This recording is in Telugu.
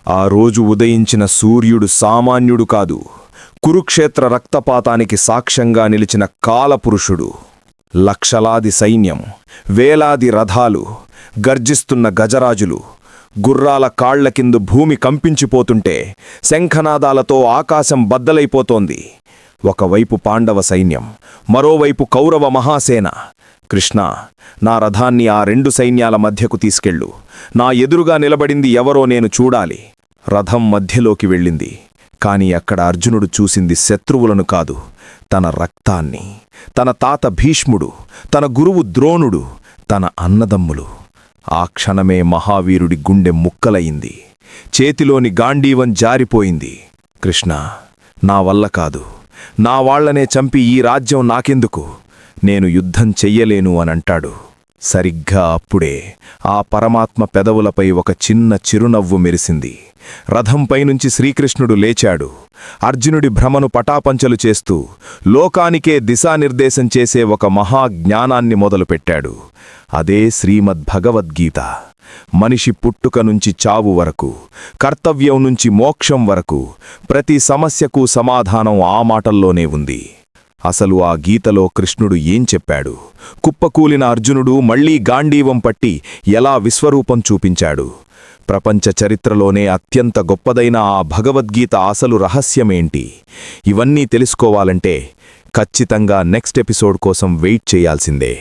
ఆ రోజు ఉదయించిన సూర్యుడు సామాన్యుడు కాదు, కురుక్షేత్ర రక్తపాతానికి సాక్ష్యంగా నిలిచిన కాలపురుషుడు. లక్షలాది సైన్యం, వేలాది రథాలు, గర్జిస్తున్న గజరాజులు, గుర్రాల కాళ్ల కింద భూమి కంపించిపోతుంటే శంఖనాదాలతో ఆకాశం బద్దలైపోతోంది. ఒకవైపు పాండవ సైన్యం, మరోవైపు కౌరవ మహాసేన. కృష్ణ, నా రథాన్ని ఆ రెండు సైన్యాల మధ్యకు తీసుకెళ్ళు. నా ఎదురుగా నిలబడింది ఎవరో నేను చూడాలి. రథం మధ్యలోకి వెళ్ళింది. కాని అక్కడ అర్జునుడు చూసింది శత్రువులను కాదు, తన రక్తాన్ని. తన తాత భీష్ముడు, తన గురువు ద్రోణుడు, తన అన్నదమ్ములు. ఆ క్షణమే మహావీరుడి గుండె ముక్కలయింది. చేతిలోని గాండీవం జారిపోయింది. కృష్ణ, నా వల్ల కాదు. నా వాళ్లనే చంపి ఈ రాజ్యం నాకెందుకు? నేను యుద్ధం చెయ్యలేను అనంటాడు. సరిగ్గా అప్పుడే ఆ పరమాత్మ పెదవులపై ఒక చిన్న చిరునవ్వు మెరిసింది. రథంపైనుంచి శ్రీకృష్ణుడు లేచాడు. అర్జునుడి భ్రమను పటాపంచలు చేస్తూ లోకానికే దిశానిర్దేశం చేసే ఒక మహాజ్ఞానాన్ని మొదలుపెట్టాడు. అదే శ్రీమద్భగవద్గీత. మనిషి పుట్టుక నుంచి చావు వరకు, కర్తవ్యం నుంచి మోక్షం వరకు ప్రతి సమస్యకు సమాధానం ఆ మాటల్లోనే ఉంది. అసలు ఆ గీతలో కృష్ణుడు ఏం చెప్పాడు? కుప్పకూలిన అర్జునుడు మళ్లీ గాండీవం పట్టి ఎలా విశ్వరూపం చూపించాడు? ప్రపంచ చరిత్రలోనే అత్యంత గొప్పదైన ఆ భగవద్గీత అసలు రహస్యమేంటి? ఇవన్నీ తెలుసుకోవాలంటే ఖచ్చితంగా నెక్స్ట్ ఎపిసోడ్ కోసం వెయిట్ చేయాల్సిందే.